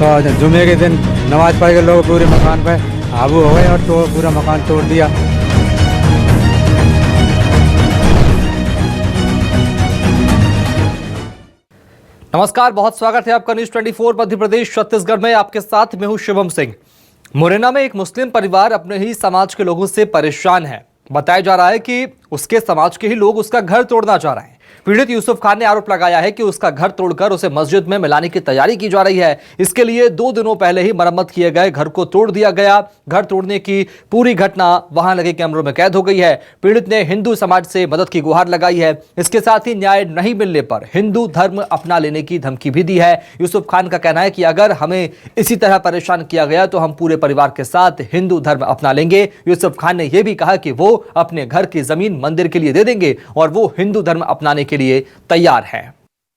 तो जुमे के दिन नमाज पढ़ के लोग पूरे मकान पे काबू हो गए और तो पूरा मकान तोड़ दिया। नमस्कार, बहुत स्वागत है आपका न्यूज 24 मध्य प्रदेश छत्तीसगढ़ में। आपके साथ मैं हूं शिवम सिंह। मुरैना में एक मुस्लिम परिवार अपने ही समाज के लोगों से परेशान है। बताया जा रहा है कि उसके समाज के ही लोग उसका घर तोड़ना चाह रहे हैं। पीड़ित यूसुफ खान ने आरोप लगाया है कि उसका घर तोड़कर उसे मस्जिद में मिलाने की तैयारी की जा रही है। इसके लिए 2 दिनों पहले ही मरम्मत किए गए घर को तोड़ दिया गया। घर तोड़ने की पूरी घटना वहां लगे कैमरों में कैद हो गई है। पीड़ित ने हिंदू समाज से मदद की गुहार लगाई है। इसके साथ ही न्याय नहीं मिलने पर हिंदू धर्म अपना लेने की धमकी भी दी है। यूसुफ खान का कहना है कि अगर हमें इसी तरह परेशान किया गया तो हम पूरे परिवार के साथ हिंदू धर्म अपना लेंगे। यूसुफ खान ने यह भी कहा कि वो अपने घर की जमीन मंदिर के लिए दे देंगे और वो हिंदू धर्म अपनाने के लिए तैयार है।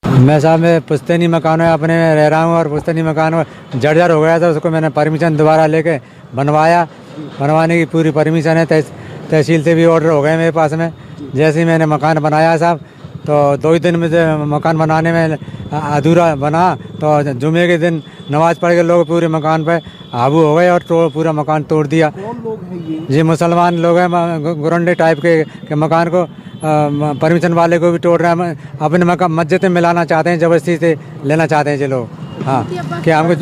मैं साहब में पुश्तैनी मकान में अपने में रह रहा हूँ और पुश्तैनी मकान में जर्जर हो गया था। उसको मैंने परमिशन दोबारा लेके बनवाया। बनवाने की पूरी परमिशन है। तहसील से भी ऑर्डर हो गए मेरे पास में। जैसे ही मैंने मकान बनाया साहब तो 2 ही दिन में मकान बनाने में अधूरा बना तो जुमे के दिन नमाज पढ़ के लोग पूरे मकान पे काबू हो गए और तो पूरा मकान तोड़ दिया। कौन लोग हैं ये मुसलमान लोग हैं। गुरंडे टाइप के मकान को परमिशन वाले को भी तोड़ रहे हैं। अपने मकान मस्जिद में मिलाना चाहते हैं, ज़बरदस्ती से लेना चाहते हैं ये लोग। हाँ, कि हमको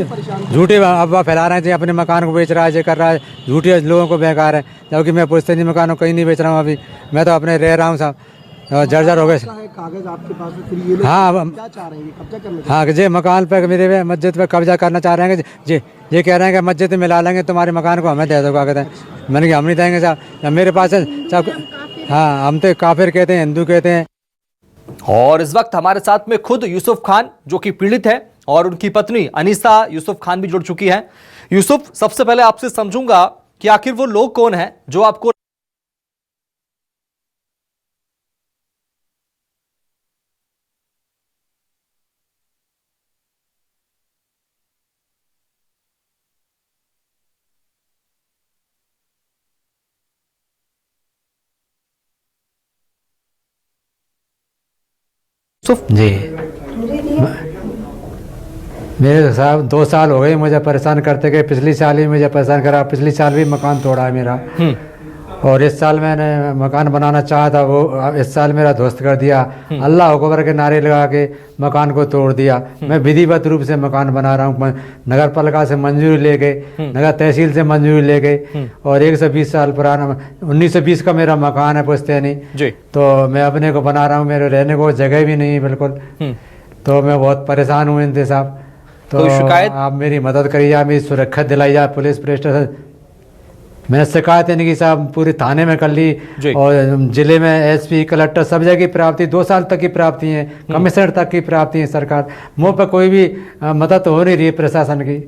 झूठे अफवाह फैला रहे हैं। अपने मकान को बेच रहा है, ये कर रहा है, झूठे लोगों को बेकार है। जबकि मैं पुश्तैनी मकान को कहीं नहीं बेच रहा हूँ। अभी मैं तो अपने रह रहा हूँ साहब। जर्जर हो गए। कागज आपके पास है, फिर ये लोग हाँ क्या चाह रहे हैं? कब्जा करना हाँ, कि ये मकान पे मेरे मस्जिद पे कब्जा करना चाह रहे हैं। कि ये कह रहे हैं कि मस्जिद में मिला लेंगे, तुम्हारे मकान को हमें दे दो। क्या कहते हैं? मैंने कहा हम नहीं देंगे साहब, मेरे पास है सब। हाँ, हम तो काफिर कहते हैं, हिंदू कहते हैं। और इस वक्त हमारे साथ में खुद यूसुफ खान जो कि पीड़ित है और उनकी पत्नी अनीसा यूसुफ खान भी जुड़ चुकी है। यूसुफ, सबसे पहले आपसे समझूंगा कि आखिर वो लोग कौन है जो आपको जी, मेरे साहब 2 साल हो गए मुझे परेशान करते गए। पिछली साल ही मुझे परेशान करा। पिछली साल भी मकान तोड़ा है मेरा। और इस साल मैंने मकान बनाना चाहा था, वो इस साल मेरा ध्वस्त कर दिया। अल्लाह अकबर के नारे लगा के मकान को तोड़ दिया। मैं विधिवत रूप से मकान बना रहा हूँ। नगर पालिका से मंजूरी ले गए, नगर तहसील से मंजूरी ले गए। और 120 साल पुराना 1920 का मेरा मकान है पुश्तैनी। तो मैं अपने को बना रहा हूँ। मेरे रहने को जगह भी नहीं है बिल्कुल। तो मैं बहुत परेशान हूँ इनसे साहब। तो शिकायत आप मेरी मदद करिए, आप मेरी सुरक्षा दिलाई जाए। पुलिस स्टेशन मैंने शिकायत इनकी साहब पूरे थाने में कर ली और जिले में एसपी कलेक्टर सब जगह की प्राप्ति 2 साल तक की प्राप्ति है, कमिश्नर तक की प्राप्ति है। सरकार मुँह पर कोई भी मदद हो नहीं रही है प्रशासन की।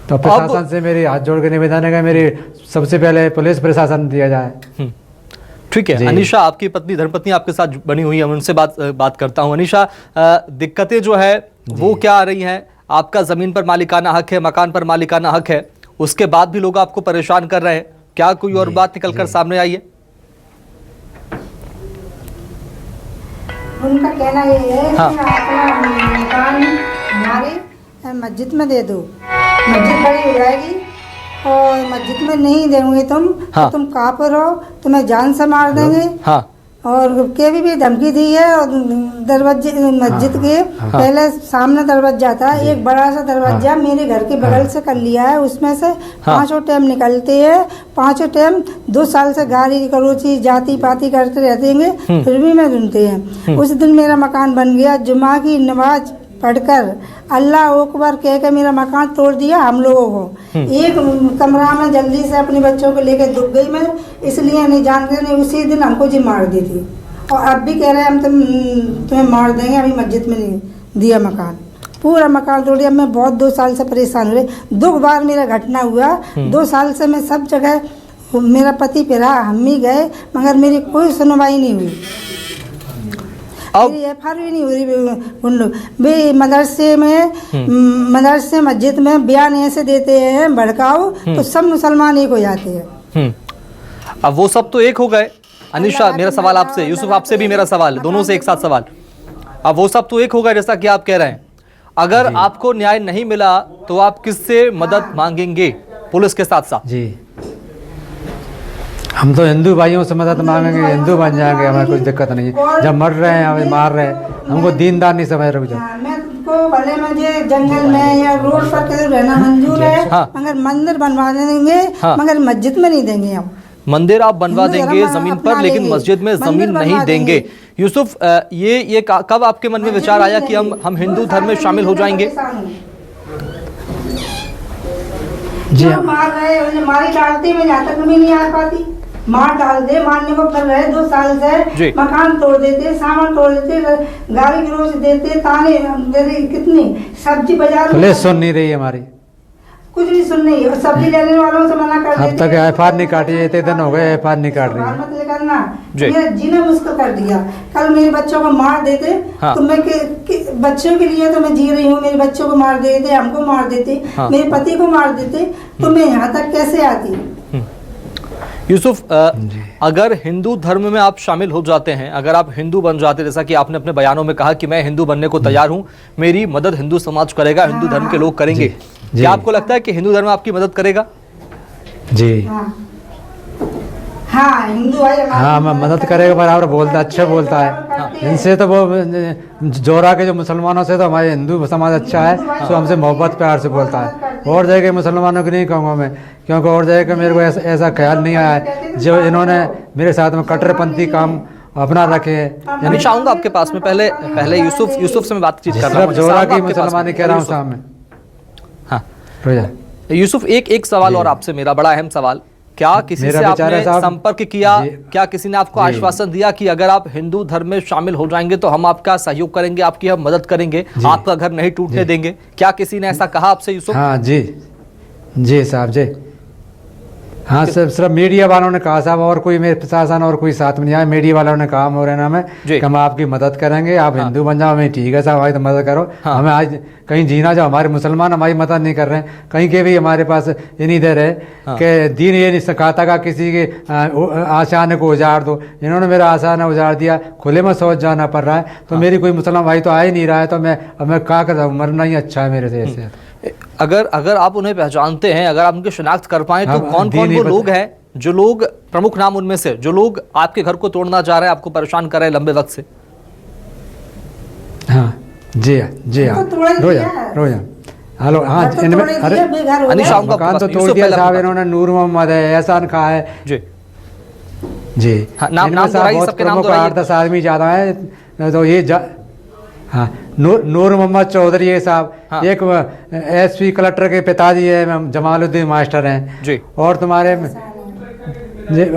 तो प्रशासन से मेरी हाथ जोड़ के निवेदन है, मेरी सबसे पहले पुलिस प्रशासन दिया जाए। ठीक है। अनीशा, आपकी पत्नी धर्मपत्नी आपके साथ बनी हुई है, उनसे बात करता हूं। अनीशा, दिक्कतें जो है वो क्या आ रही हैं? आपका जमीन पर मालिकाना हक है, मकान पर मालिकाना हक है, उसके बाद भी लोग आपको परेशान कर रहे हैं। क्या कोई और बात निकलकर सामने आई है? उनका कहना ये है कि अपना मकान हमारे मस्जिद में दे दो, मस्जिद बड़ी हो जाएगी और मस्जिद में नहीं देंगे तुम तो तुम काफिर हो, तुम्हें जान से मार देंगे। हाँ। और के भी धमकी दी है। और दरवाजे मस्जिद के पहले सामने दरवाजा था, एक बड़ा सा दरवाजा मेरे घर के बगल से कर लिया है। उसमें से 5 टाइम निकलते हैं, 5 टाइम 2 साल से गाली गलौची जाति पाती करते रहते हैं, फिर भी मैं सुनते हैं। उस दिन मेरा मकान बन गया। जुमा की नमाज पढ़कर अल्लाह अकबर कह के मेरा मकान तोड़ दिया हम लोगों को। एक कमरा में जल्दी से अपने बच्चों को लेकर दुख गई मैं, इसलिए नहीं जानते नहीं। उसी दिन हमको जी मार दी थी और अब भी कह रहे हैं हम तुम्हें मार देंगे। अभी मस्जिद में नहीं दिया मकान, पूरा मकान तोड़ दिया। मैं बहुत 2 साल से परेशान हुए। 2 बार मेरा घटना हुआ। 2 साल से मैं सब जगह, मेरा पति पे रहा, हम ही गए, मगर मेरी कोई सुनवाई नहीं हुई। FIR भी नहीं हो रही। मदरसे मस्जिद में बयान ऐसे देते हैं भड़काओ तो सब मुसलमान एक हो जाते हैं। अब वो सब तो एक हो गए। अनीशा, मेरा सवाल आपसे, यूसुफ आपसे भी मेरा सवाल, दोनों से एक साथ सवाल। अब वो सब तो एक हो गए जैसा कि आप कह रहे हैं। अगर आपको न्याय नहीं मिला तो आप किससे मदद मांगेंगे पुलिस के साथ साथ? जी, हम तो हिंदू भाइयों से मदद मांगेंगे, हिंदू बन जाएंगे, हमें कुछ दिक्कत नहीं है। जब मर रहे हैं, हमें मार रहे हैं, हमको दीनदार नहीं समझ रहे। मैं तुमको भले मुझे जंगल में या रोड पर कहीं रहना मंजूर है, हाँ। मगर मंदिर बनवा देंगे, हाँ। मगर मस्जिद में नहीं देंगे हम। मंदिर आप बनवा हिंदू देंगे धर्म जमीन अपना पर, लेकिन लेंगे, मस्जिद में मंदिर जमीन नहीं बनवा देंगे। देंगे। यूसुफ, ये कब आपके मन में विचार आया कि हम हिंदू धर्म में शामिल हो जाएंगे? जी, जो मार रहे हैं, उन्हें मारी डालते, मैं यहाँ तक भी नहीं आ पाती। मार डाल दे, मारने को कर रहे 2 साल से। मकान तोड़ देते, सामान तोड़ देते, गाली गलौज देते, ताने देते, कितनी सब्जी बाजार में पुलिस सुन नहीं रही है हमारी, कुछ नहीं सुन रही। और सब्जी लेने वालों से मना कर अब तक एफआईआर नहीं काटी है, इतने दिन हो गए एफआईआर नहीं काट रही है। मत करना, मेरा जीना मुश्किल कर दिया। कल मेरे बच्चों को मार देते, हाँ। तो मैं बच्चों के लिए तो मैं जी रही हूँ, मेरे बच्चों को मार देते, हमको मार देते, हाँ। मेरे पति को मार देते, तो मैं यहाँ तक कैसे आती? यूसुफ, अगर हिंदू धर्म में आप शामिल हो जाते हैं, अगर आप हिंदू बन जाते, जैसा कि आपने अपने बयानों में कहा कि मैं हिंदू बनने को तैयार हूं, मेरी मदद हिंदू समाज करेगा, हिंदू धर्म के लोग करेंगे, क्या आपको लगता है कि हिंदू धर्म आपकी मदद करेगा? जी हाँ, हिंदू भाई हाँ, मैं मदद करेगा, बराबर बोलता, अच्छा बोलता है। इनसे तो वो जोरा के जो मुसलमानों से तो हमारे हिंदू समाज अच्छा है, तो हमसे मोहब्बत प्यार से बोलता है। और जगह के मुसलमानों की नहीं कहूँगा मैं, क्योंकि और जगह का मेरे को ऐसा ख्याल नहीं आया है जो इन्होंने मेरे साथ में कट्टरपंथी काम अपना रखे हैं। मैं चाहूंगा आपके पास में पहले यूसुफ से मैं बातचीत कर रहा हूं। जोरा की मुसलमानी कह रहा हूँ सामने। हाँ यूसुफ, एक सवाल और आपसे, मेरा बड़ा अहम सवाल, क्या किसी से आपने संपर्क किया? क्या किसी ने आपको आश्वासन दिया कि अगर आप हिंदू धर्म में शामिल हो जाएंगे तो हम आपका सहयोग करेंगे, आपकी हम मदद करेंगे, आपका घर नहीं टूटने देंगे? क्या किसी ने ऐसा कहा आपसे यूसुफ? हाँ जी साहब जी, हाँ सिर्फ मीडिया वालों ने कहा साहब, और कोई मेरे प्रशासन और कोई साथ में नहीं आया। मीडिया वालों ने कहा मोरेना में कि हम आपकी मदद करेंगे, आप हिंदू बन जाओ। हमें ठीक है साहब, हमारी तो मदद करो। हमें आज कहीं जीना जाओ, हमारे मुसलमान हमारी मदद नहीं कर रहे हैं, कहीं के भी हमारे पास ये नहीं दे रहे कि दीन ये नहीं सिखाता का किसी के आशान को उजाड़ दो। इन्होंने मेरा आशाना उजाड़ दिया, खुले में सोच जाना पड़ रहा है। तो मेरी कोई मुसलमान भाई तो आ ही नहीं रहा है, तो मैं क्या कर रहा हूँ, मरना ही अच्छा है मेरे से ऐसे। अगर आप उन्हें पहचानते हैं, अगर आप उनकी शिनाख्त कर पाए, तो कौन कौन वो लोग हैं, जो लोग प्रमुख नाम उनमें से, जो लोग आपके घर को तोड़ना चाह रहे हैं, आपको परेशान कर रहे हैं लंबे वक्त से? हाँ जी रोजा हेलो, हाँ इनमें अरे मकान तो तोड़ दिया साहब इन्होंने। नूर मोहम्मद है, एहसान खां है जी नाम बहुत प्रमुख 8-10 आदमी ज्यादा है। तो ये हाँ नूर मोहम्मद चौधरी है साहब, एक एसपी कलेक्टर के पिताजी है, जमालुद्दीन मास्टर हैं जी। और तुम्हारे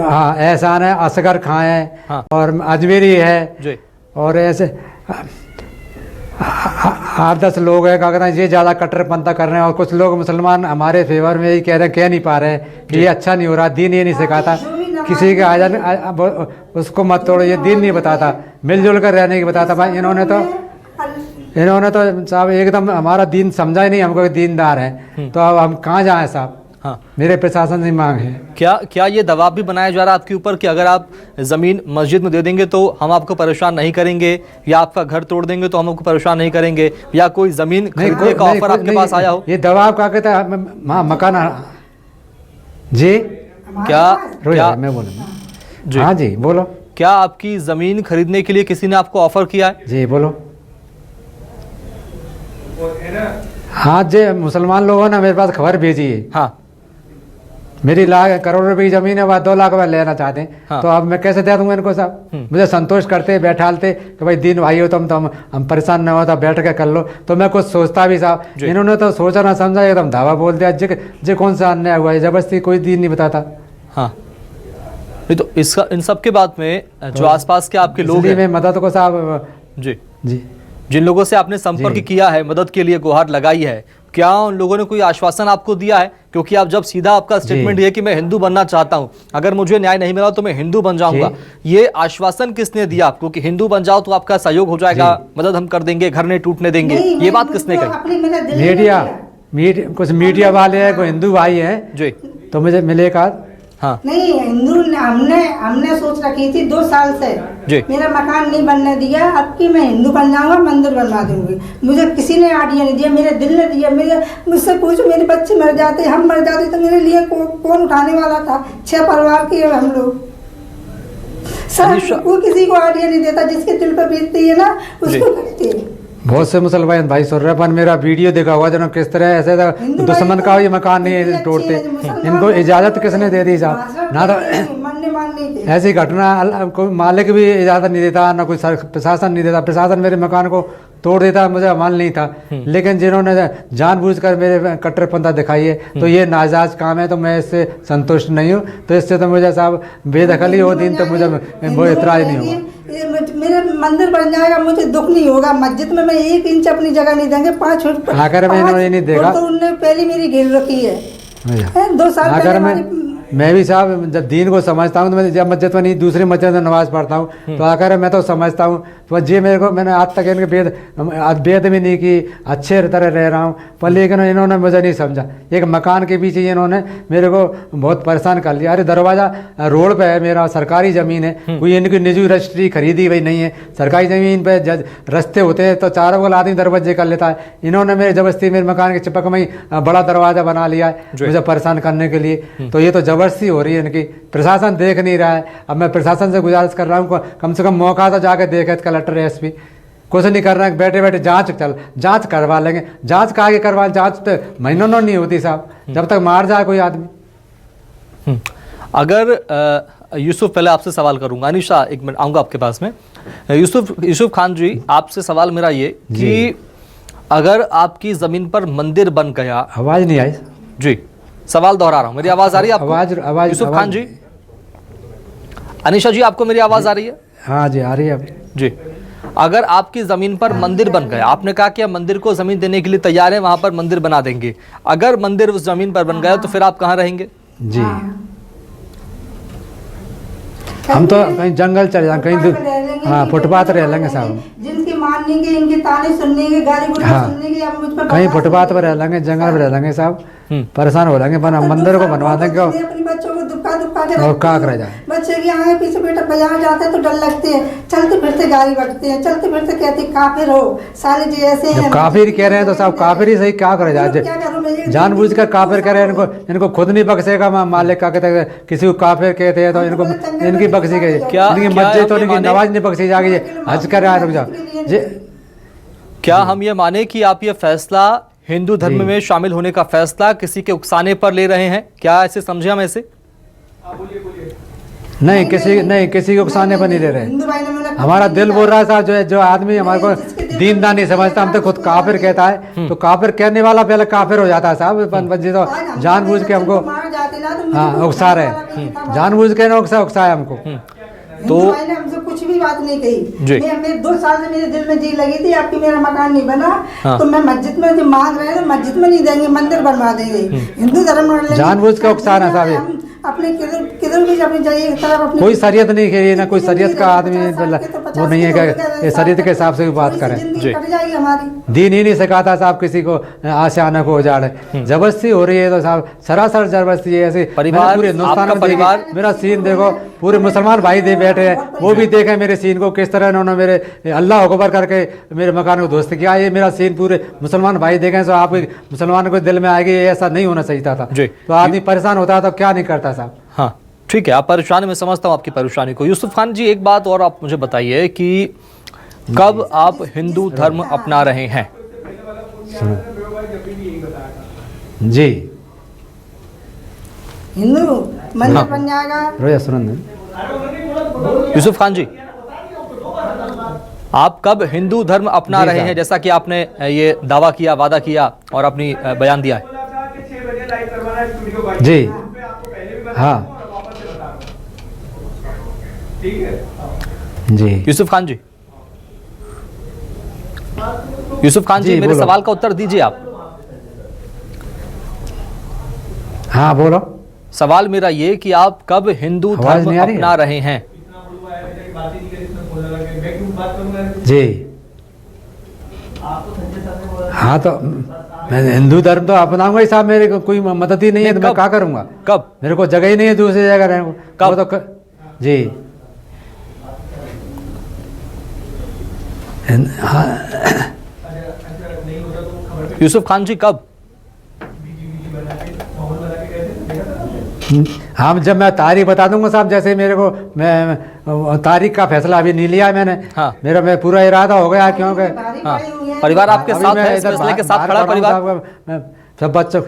हाँ एहसान है, असगर खां है, और अजमेरी है जी। और ऐसे 8-10 लोग हैं, अगर ये ज़्यादा कट्टरपंथा कर रहे हैं। और कुछ लोग मुसलमान हमारे फेवर में ही कह रहे हैं, कह नहीं पा रहे हैं कि ये अच्छा नहीं हो रहा, दीन ये नहीं सिखाता, किसी के आजाद उसको मत तोड़ो, ये दीन नहीं बताता, मिलजुल कर रहने की बताता। भाई इन्होंने तो साहब एकदम हमारा दीन समझा ही नहीं हमको, दीनदार है। तो अब हम कहाँ जाएं साहब? हाँ मेरे प्रशासन से मांग है। क्या ये दबाव भी बनाया जा रहा है आपके ऊपर कि अगर आप जमीन मस्जिद में दे देंगे तो हम आपको परेशान नहीं करेंगे, या आपका घर तोड़ देंगे तो हम आपको परेशान नहीं करेंगे, या कोई जमीन खरीदने का ऑफर आपके पास आया हो? ये दबाव क्या कहता है? मकान जी क्या मैं बोलूँ? हाँ जी बोलो। क्या आपकी जमीन खरीदने के लिए किसी ने आपको ऑफर किया है? जी बोलो। हाँ जी, मुसलमान लोगों ने मेरे पास खबर भेजी है। हाँ मेरी करोड़ रुपए की जमीन है, वह 2 लाख रुपए लेना चाहते हैं। हाँ। तो अब मैं कैसे दे दूंगा इनको साहब? मुझे संतोष करते बैठालते कि भाई दीन भाई हो तुम तो हम परेशान न होता, बैठ के कर लो। तो मैं कुछ सोचता भी साहब, इन्होंने तो सोचा ना समझा, एकदम धावा बोल दिया। जे कौन सा अन्याय हुआ है? जबरदस्ती कोई दीन नहीं बताता। हाँ नहीं तो इसका इन सब के बाद में जो आसपास के आपके लोग हैं, मदद को साहब जी जिन लोगों से आपने संपर्क किया है, मदद के लिए गुहार लगाई है, क्या उन लोगों ने कोई आश्वासन आपको दिया है? क्योंकि आप जब सीधा आपका स्टेटमेंट ये कि मैं हिंदू बनना चाहता हूं, अगर मुझे न्याय नहीं मिला तो मैं हिंदू बन जाऊंगा, ये आश्वासन किसने दिया आपको कि हिंदू बन जाओ तो आपका सहयोग हो जाएगा, मदद हम कर देंगे, घर नहीं टूटने देंगे? ये बात किसने कही? कुछ मीडिया वाले हैं, कोई हिंदू भाई है जी, तो मुझे मिलेगा। हाँ नहीं, हिंदू हमने सोच रखी थी 2 साल से, जी। मेरा मकान नहीं बनने दिया। अब की मैं हिंदू बन जाऊंगा, मंदिर बनवा दूंगी। मुझे किसी ने आइडिया नहीं दिया, मेरे दिल ने दिया। मुझसे पूछो, मेरे बच्चे मर जाते, हम मर जाते तो मेरे लिए कौन उठाने वाला था? 6 परिवार के हम लोग सर, कोई किसी को आइडिया नहीं देता। जिसके दिल पर बीतती है ना उसको करती है। बहुत से मुसलमान भाई सुन रहे, पर मेरा वीडियो देखा हुआ जो किस तरह ऐसे दुश्मन का ये मकान नहीं तोड़ते। इनको इजाजत किसने दे दी साहब? ना तो ऐसी घटना कोई मालिक भी इजाजत नहीं देता, ना कोई प्रशासन नहीं देता। प्रशासन मेरे मकान को तोड़ देता, मुझे अमल नहीं था। लेकिन जिन्होंने जानबूझकर मेरे कट्टरपंथा दिखाई है तो ये नाजायज काम है, तो मैं इससे संतुष्ट नहीं हूँ। तो इससे तो मुझे साहब बेदखली हो दिन तो मुझे वो इतराज नहीं होगा। मेरा मंदिर बन जाएगा, मुझे दुख नहीं होगा। मस्जिद में मैं 1 इंच अपनी जगह नहीं देंगे। 5 फुट आकर मैं इन्होंने नहीं देखा तो उनने पहले मेरी घेर रखी है 2 साल अगर मैं भी साहब जब दीन को समझता हूँ तो मैं जब मस्जिद में नहीं दूसरी मस्जिद में नमाज पढ़ता हूँ तो आकर मैं तो समझता हूँ। तो ये मेरे को मैंने आज तक इनके बेद भी नहीं की, अच्छे तरह रह रहा हूँ, पर लेकिन इन्होंने मुझे नहीं समझा। एक मकान के पीछे इन्होंने मेरे को बहुत परेशान कर लिया। अरे दरवाज़ा रोड पे है, मेरा सरकारी ज़मीन है, कोई इनकी निजी रजिस्ट्री खरीदी हुई नहीं है। सरकारी ज़मीन पे रस्ते होते हैं तो चारों वाला आदमी दरवाजे कर लेता है। इन्होंने मेरे जबरदस्ती मेरे मकान के चिपक में ही बड़ा दरवाज़ा बना लिया है मुझे परेशान करने के लिए। तो ये तो जबरदस्ती हो रही है इनकी। प्रशासन देख नहीं रहा है। अब मैं प्रशासन से गुजारिश कर रहा हूँ कम से कम मौका तो जाके देखे, कलेक्टर एसपी कुछ नहीं कर रहे हैं। बैठे बैठे जांच करवा लेंगे। जांच का आगे करवा, जांच तो महीनों नहीं होती साहब, जब तक मार जाए कोई आदमी। अगर यूसुफ, पहले आपसे सवाल करूंगा। अनिशा, 1 मिनट आऊंगा आपके पास में। यूसुफ खान जी, आपसे सवाल मेरा ये कि अगर आपकी जमीन पर मंदिर बन गया। आवाज नहीं आई जी, सवाल दोहरा रहा हूं। मेरी आवाज आ रही है आपको? आवाज यूसुफ खान जी, अनिशा जी, आपको मेरी आवाज आ रही है? हाँ जी, आ रही है जी। अगर आपकी जमीन पर मंदिर बन गया, आपने कहा कि हम मंदिर को जमीन देने के लिए तैयार हैं, वहां पर मंदिर बना देंगे। अगर मंदिर उस जमीन पर बन गया तो फिर आप कहाँ रहेंगे? जी, हम तो कहीं जंगल चले जाएंगे, कहीं हाँ फुटपाथ रह लेंगे साहब। जिनकी मानेंगे, इनकी ताने सुनने, गाली सुनने, अब मुझ पर कहीं फुटपाथ पर रह लेंगे, जंगल में रह लेंगे साहब। परेशान हो जाएंगे, पर हम मंदिर को बनवा देंगे। अपने बच्चों को दुक्का के और क्या कर जाए? बच्चे के आगे पीछे बेटा बाजार जाते हैं तो डर लगते हैं, चलते फिरते गाली बकते हैं, चलते फिरते कहते काफिर हो साले जी ऐसे हैं। काफिर कह रहे हैं तो साहब काफिर ही सही, क्या करे जाए? जानबूझकर काफिर कह रहे हैं। इनको खुद नहीं बख्शेगा मालिक, का कहते हैं किसी को काफिर कहते हैं तो इनको इनकी बख्शी गई। इनकी मस्जिद तो इनकी नमाज नहीं बख्शी जाएगी। हज कर रहा है, रुक जाओ। क्या हम ये माने कि आप ये फैसला हिंदू धर्म में शामिल होने का फैसला किसी के उकसाने पर ले रहे हैं? क्या ऐसे समझे हम ऐसे? नहीं, किसी के उकसाने पर नहीं ले रहे। हमारा दिल बोल रहा है साहब, जो आदमी हमारे को दीनदार नहीं समझता, हम तो खुद काफिर कहता है, तो काफिर कहने वाला पहले काफिर हो जाता है साहब। जी तो जानबूझ के हमको हाँ उकसा रहे, जानबूझ के ना उकसाया हमको। तो हमसे कुछ भी बात नहीं कही। मेरे 2 साल से मेरे दिल में जी लगी थी आपकी मेरा मकान नहीं बना। हाँ। तो मैं मस्जिद में जो मांग रहे हैं तो मस्जिद में नहीं देंगे, मंदिर बनवा देंगे। हिंदू धर्म जानबूझ के उकसाना साहब। अपने किधर भी अपनी जाइए तरफ अपनी कोई शरीयत नहीं है ना, कोई शरीयत का आदमी वो नहीं है कि शरीयत के हिसाब से भी बात करें। दीन ही नहीं सिखाता साहब किसी को आशियाना को उजाड़े। जबरदस्ती हो रही है तो साहब सरासर जबरदस्ती है। ऐसे परिवार, पूरे हिंदुस्तान में परिवार मेरा सीन देखो, पूरे मुसलमान भाई दे बैठे हैं, वो भी देखे मेरे सीन को किस तरह उन्होंने मेरे अल्लाह अकबर करके मेरे मकान को ध्वस्त किया। ये मेरा सीन पूरे मुसलमान भाई देखें तो आप मुसलमान को दिल में आएगी ऐसा नहीं होना चाहिए था। तो आदमी परेशान होता है तो क्या नहीं करता साहब। हाँ ठीक है, आप परेशानी में समझता हूँ आपकी परेशानी को। यूसुफ खान जी, एक बात और आप मुझे बताइए कि कब आप हिंदू धर्म अपना रहे हैं? जी, हिंदू मंदिर बन जाएगा। रोया सुनन। यूसुफ खान जी, आप कब हिंदू धर्म अपना रहे हैं, जैसा कि आपने ये दावा किया, वादा किया और अपनी बयान दिया है? जी हाँ जी। यूसुफ खान जी, यूसुफ खान जी, मेरे सवाल का उत्तर दीजिए आप। हाँ बोलो। सवाल मेरा ये कि आप कब हिंदू धर्म अपना रहे हैं? जी हाँ, तो मैं हिंदू धर्म तो अपनाऊंगा ही साहब, मेरे को कोई मदद ही नहीं है तो मैं क्या करूंगा। कब? मेरे को जगह ही नहीं है दूसरी जगह रहने को। कब? वो तो जी हाँ। यूसुफ खान जी कब? हाँ, जब मैं तारीख बता दूंगा साहब, जैसे मेरे को मैं तारीख का फैसला अभी नहीं लिया है मैंने। हाँ। मेरा पूरा इरादा हो गया क्योंकि हाँ। परिवार आपके अभी साथ मैं है, इस इधर फैसले के बाहर साथ खड़ा है खड़ा हूं परिवार? साहब, मैं सब बच्चों।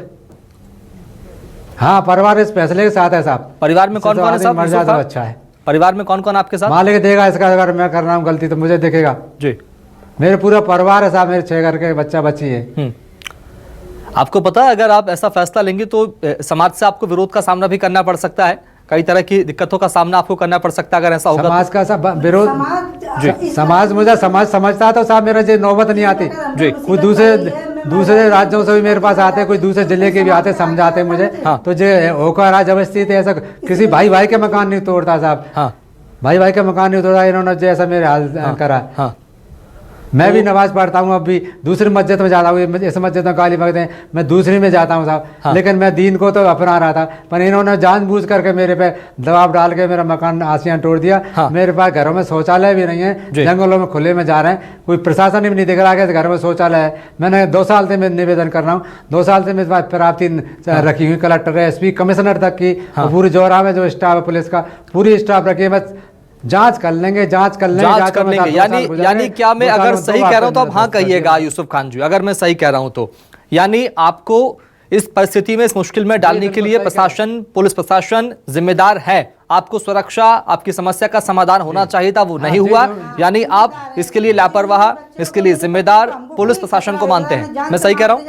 हाँ, परिवार इस फैसले के साथ है साहब। परिवार में कौन कौन है साहब? मर यूसुफ जाए तो खान? अच्छा है। परिवार में कौन कौन आपके साथ? मालिक देगा इसका, अगर मैं कर रहा हूँ गलती तो मुझे देखेगा जी। मेरे पूरा परिवार है साहब, मेरे 6 घर के बच्चा बच्ची है। आपको पता है अगर आप ऐसा फैसला लेंगे तो समाज से आपको विरोध का सामना भी करना पड़ सकता है, कई तरह की दिक्कतों का सामना आपको करना पड़ सकता है अगर ऐसा होगा। समाज का सब विरोध, समाज मुझे समझता तो साहब मेरा जो नौबत नहीं आती। जी। कोई दूसरे राज्यों से भी मेरे पास आते, कोई दूसरे जिले के भी आते, समझाते मुझे। हाँ। तो जो होकर जबरदस्ती थे, ऐसा किसी भाई के मकान नहीं तोड़ता साहब। हाँ। भाई के मकान नहीं तोड़ा, इन्होंने जैसा मेरे हाल करा। हाँ। मैं भी नमाज पढ़ता हूँ, अब भी दूसरी मस्जिद में जाता हूँ, इस मस्जिद में गाली बकते हैं, मैं दूसरी में जाता हूँ साहब। हाँ। लेकिन मैं दीन को तो अपना रहा था, पर इन्होंने जानबूझ करके मेरे पे दबाव डाल के मेरा मकान आसियां तोड़ दिया। हाँ। मेरे पास घरों में शौचालय भी नहीं है, जंगलों में खुले में जा रहे हैं, कोई प्रशासन भी नहीं दिख रहा है घर में शौचालय है। मैंने 2 साल से मैं निवेदन कर रहा हूँ, 2 साल से मेरे पास प्राप्ति रखी हुई, कलेक्टर है, SP कमिश्नर तक की। पूरी जोरा में जो स्टाफ है पुलिस का, पूरी स्टाफ रखी है। बस जांच कर लेंगे। जांच कर लेंगे। यानी क्या मैं अगर सही कह रहा हूं तो आप हाँ कहिएगा यूसुफ खान जी, अगर मैं सही कह रहा हूं तो। यानी आपको इस परिस्थिति में, इस मुश्किल में डालने के लिए प्रशासन, पुलिस प्रशासन जिम्मेदार है। आपको सुरक्षा, आपकी समस्या का समाधान होना चाहिए था, वो नहीं हुआ। यानी आप इसके लिए लापरवाह, इसके लिए जिम्मेदार पुलिस प्रशासन को मानते हैं। मैं सही कह रहा हूँ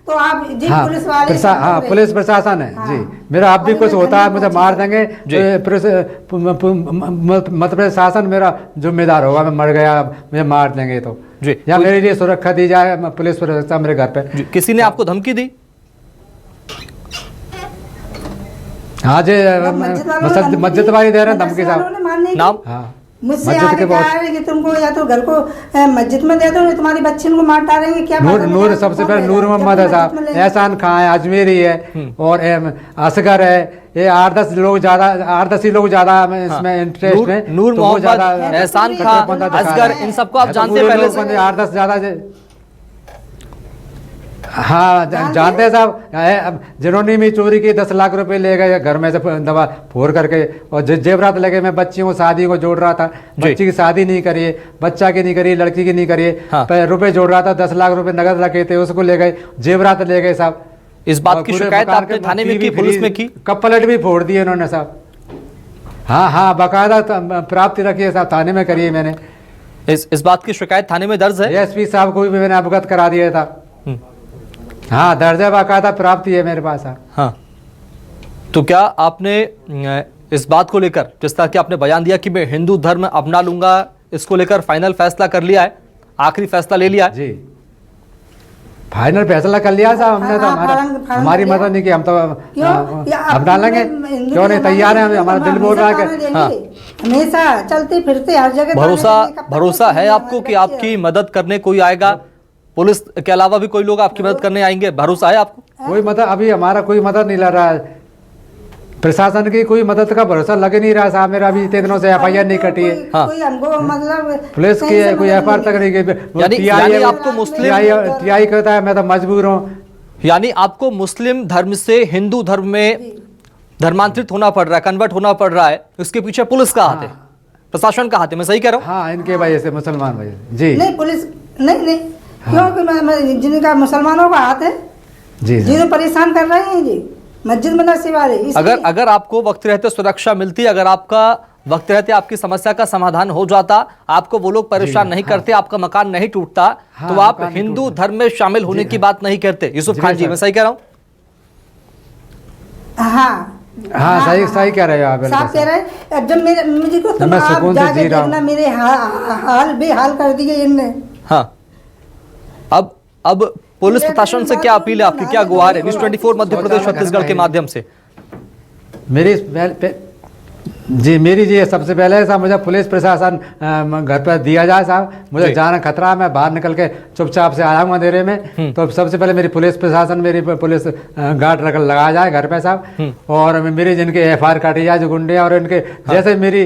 तो आप जी हाँ, पुलिस वाले हाँ, पुलिस प्रशासन है। हाँ। जी, मेरा अब भी कुछ होता है मुझे मार देंगे, मध्य प्रशासन मेरा जिम्मेदार होगा। मैं मर गया, मुझे मार देंगे तो जी, या मेरे लिए सुरक्षा दी जाए, पुलिस सुरक्षा मेरे घर पे। किसी ने आपको धमकी दी? हाँ जी, मस्जिद वाली दे रहे हैं धमकी साहब। नाम? हाँ, मुझसे आगे कहा है कि तुमको या तो घर को मस्जिद में दे दो, तुम्हारी बच्ची को मार डालेंगे। क्या नूर सबसे पहले नूर मोहम्मद है साहब, एहसान खान है, अजमेरी है, और असगर है। ये 8-10 लोग ज्यादा, 8-10 ही लोग ज्यादा इसमें इंटरेस्ट है। नूर मोहम्मद, एहसान खान, असगर, इन सबको आप जानते पहले से? 8-10 ज्यादा। हाँ, जानते हैं साहब। जिन्होंने भी चोरी की, 10 लाख रुपए ले गए घर में से दवा फोड़ करके, और जेवरात लगे। मैं बच्चियों को शादी को जोड़ रहा था, बच्ची की शादी नहीं करी, बच्चा की नहीं करी, लड़की की नहीं करी। हाँ। रुपए जोड़ रहा था, 10 लाख रुपए नगद रखे थे, उसको ले गए, जेवरात ले गए साहब। इस बात की शिकायत आपने थाने में की, पुलिस में की? कपलेट भी फोड़ दिए उन्होंने साहब। हाँ, बाकायदा प्राप्ति रखी है साहब, थाने में करी है मैंने। इस बात की शिकायत थाने में दर्ज है? SP साहब को भी मैंने अवगत करा दिया था। हाँ, दर्जा बाकायदा प्राप्ति है मेरे पास। हाँ, तो क्या आपने इस बात को लेकर, जिस तरह कि आपने बयान दिया कि मैं हिंदू धर्म अपना लूंगा, इसको लेकर फाइनल फैसला कर लिया है, आखिरी फैसला ले लिया है? जी, फाइनल फैसला कर लिया साहब हमने। तो हमारी मदद नहीं की, हम तो अब डालेंगे, क्यों नहीं, तैयार है। हमारा दिल बोल रहा है कि हाँ, हमेशा चलते फिरते हर जगह। भरोसा है आपको कि आपकी मदद करने कोई आएगा? पुलिस के अलावा भी कोई लोग आपकी मदद करने आएंगे? भरोसा है आपको? कोई मदद, अभी हमारा कोई मदद नहीं लग रहा है। प्रशासन की कोई मदद का भरोसा लग नहीं रहा साहब मेरा। अभी इतने दिनों से FIR नहीं कटी है। हाँ। कोई हमको मतलब पुलिस की कोई FIR तक नहीं गई। यानी आपको मुस्लिम TI कहता है, मैं तो मजबूर हूँ। यानी आपको मुस्लिम धर्म से हिंदू धर्म में धर्मांतरित होना पड़ रहा है, कन्वर्ट होना पड़ रहा है। इसके पीछे पुलिस का हाथ है, प्रशासन का हाथ है। मैं सही कह रहा हूँ? हाँ, इनके वजह से, मुसलमान वजह। जी नहीं, पुलिस नहीं, क्योंकि जिनका मुसलमानों का हाथ है जी, जिन्हें परेशान कर रहे हैं जी मस्जिद मदरसे वाले। अगर आपको वक्त रहते सुरक्षा मिलती, अगर आपका वक्त रहते आपकी समस्या का समाधान हो जाता, आपको वो लोग परेशान नहीं करते, आपका मकान नहीं टूटता, तो आप हिंदू धर्म में शामिल होने की बात नहीं करते। यूसुफ खान जी, मैं सही कह रहा हूँ? हाँ, सही कह रहे हो आप। साहब कह रहे हैं, जब मुझे को तुम आप जाके देखना, मेरे हाल बेहाल कर दिए इनने। हाँ, अब पुलिस प्रशासन से क्या अपील है आपकी, क्या गुहार है News 24 मध्य प्रदेश छत्तीसगढ़ के माध्यम से? मेरी जी मेरी जी सबसे पहले साहब मुझे पुलिस प्रशासन घर पर दिया जाए साहब, मुझे जाना खतरा है, मैं बाहर निकल के चुपचाप से आया हूँ अंधेरे में। तो सबसे पहले मेरी पुलिस प्रशासन, मेरी पुलिस गार्ड लगाया जाए घर पे साहब, और मेरी जिनके FIR काटी जाए जो गुंडे, और इनके जैसे मेरी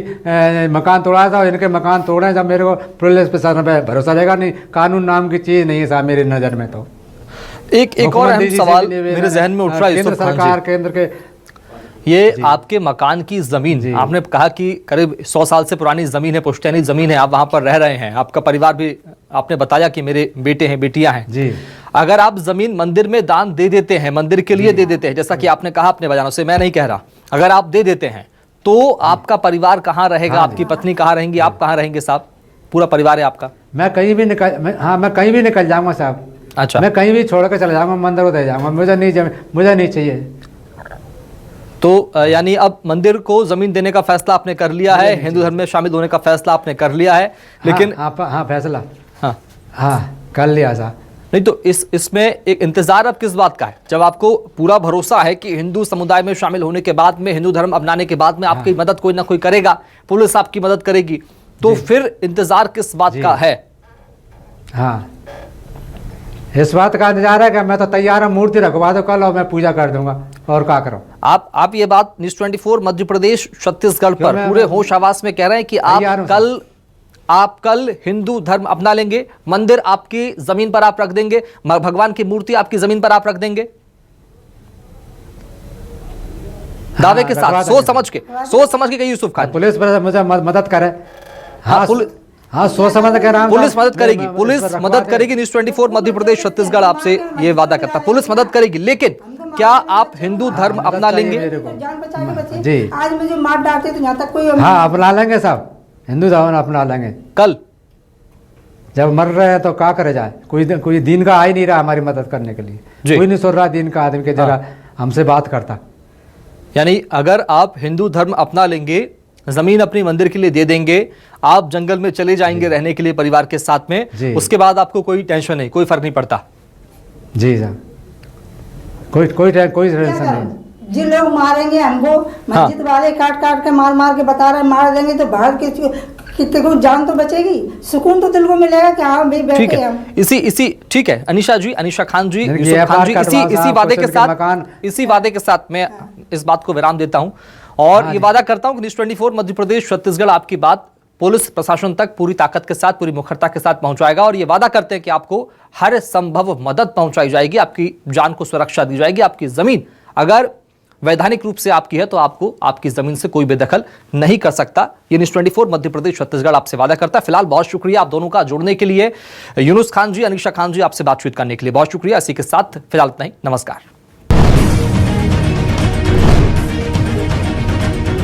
मकान तोड़ा था इनके मकान तोड़े, जब मेरे को पुलिस प्रशासन पे भरोसा रहेगा नहीं। कानून नाम की चीज़ नहीं है साहब मेरी नज़र में। तो एक और अहम सवाल मेरे जहन में उठ रहा है, केंद्र सरकार, केंद्र के ये आपके मकान की जमीन, आपने कहा कि करीब 100 साल से पुरानी जमीन है, पुश्तैनी जमीन है, आप वहां पर रह रहे हैं, आपका परिवार भी, आपने बताया कि मेरे बेटे हैं, बेटियां हैं जी। अगर आप जमीन मंदिर में दान दे देते हैं, मंदिर के लिए दे देते हैं, जैसा कि आपने कहा अपने बयानों से, मैं नहीं कह रहा, अगर आप दे देते हैं तो आपका परिवार कहाँ रहेगा? आपकी पत्नी कहाँ रहेंगी? आप कहाँ रहेंगे साहब? पूरा परिवार है आपका? मैं कहीं भी निकल, मैं कहीं भी निकल जाऊंगा साहब। अच्छा, मैं कहीं भी छोड़ कर चला जाऊंगा, मंदिर को दे जाऊंगा, मुझे नहीं चाहिए। तो यानी अब मंदिर को जमीन देने का फैसला आपने कर लिया है, हिंदू धर्म में शामिल होने का फैसला आपने कर लिया है, लेकिन हाँ फैसला हाँ कर लिया साहब। नहीं तो इसमें एक इंतजार अब किस बात का है, जब आपको पूरा भरोसा है कि हिंदू समुदाय में शामिल होने के बाद में, हिंदू धर्म अपनाने के बाद में आपकी मदद कोई ना कोई करेगा, पुलिस आपकी मदद करेगी, तो फिर इंतजार किस बात का है? हाँ, इस बात का इंतजार है कि मैं तो तैयार हूँ, मूर्ति रखवा दो कल और मैं पूजा कर दूंगा, और क्या करूँ। आप ये बात न्यूज़ 24 मध्य प्रदेश छत्तीसगढ़ पर पूरे होश आवाज में कह रहे हैं कि आप कल हिंदू धर्म अपना लेंगे, मंदिर आपकी जमीन पर आप रख देंगे, भगवान की मूर्ति आपकी जमीन पर आप रख देंगे, दावे के साथ, सोच समझ के कहिए यूसुफ खान। पुलिस पर मुझे मदद करे। हाँ सोच समझ कह रहा हूं, पुलिस मदद करेगी, पुलिस मदद करेगी। न्यूज़ 24 मध्य प्रदेश छत्तीसगढ़ आपसे ये वादा करता, पुलिस मदद करेगी, लेकिन क्या आप हिंदू धर्म अपना लेंगे? जान बचा के बच्चे जी। आज मुझे मार डालते तो यहाँ तक कोई हाँ अपना लेंगे साहब, हिंदू धर्म अपना लेंगे। कल जब मर रहे हैं तो क्या करे जाए, कोई दिन का आ ही नहीं रहा हमारी मदद करने के लिए, कोई नहीं सुन रहा दिन का आदमी के जरा हमसे बात करता। यानी अगर आप हिंदू धर्म अपना लेंगे, जमीन अपनी मंदिर के लिए दे देंगे, आप जंगल में चले जाएंगे रहने के लिए परिवार के साथ में, उसके बाद आपको कोई टेंशन नहीं, कोई फर्क नहीं पड़ता। जी साहब, कोई टेंशन नहीं। जिन लोग मारेंगे हमको, मस्जिद वाले काट के मार के बता रहे मार देंगे, तो भारत कितने को जान तो बचेगी, सुकून तो दिल को मिलेगा कि हाँ भाई बैठे हम। इसी ठीक है अनीशा खान जी, यूसुफ खान जी, इसी वादे के साथ मैं इस बात को विराम देता हूं और ये वादा करता हूं कि न्यूज़ 24 मध्य प्रदेश छत्तीसगढ़ आपकी बात पुलिस प्रशासन तक पूरी ताकत के साथ, पूरी मुखरता के साथ पहुंचाएगा, और ये वादा करते हैं कि आपको हर संभव मदद पहुंचाई जाएगी, आपकी जान को सुरक्षा दी जाएगी। आपकी जमीन अगर वैधानिक रूप से आपकी है तो आपको आपकी जमीन से कोई बेदखल नहीं कर सकता। ये न्यूज़ 24 मध्य प्रदेश छत्तीसगढ़ आपसे वादा करता है। फिलहाल बहुत शुक्रिया आप दोनों का जुड़ने के लिए, यूनुस खान जी, अनीशा खान जी, आपसे बातचीत करने के लिए बहुत शुक्रिया। इसी के साथ फिलहाल इतना ही, नमस्कार।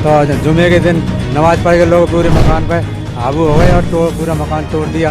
तो जुमे के दिन नमाज पढ़ के लोग पूरे मकान पे काबू हो गए और तो पूरा मकान तोड़ दिया।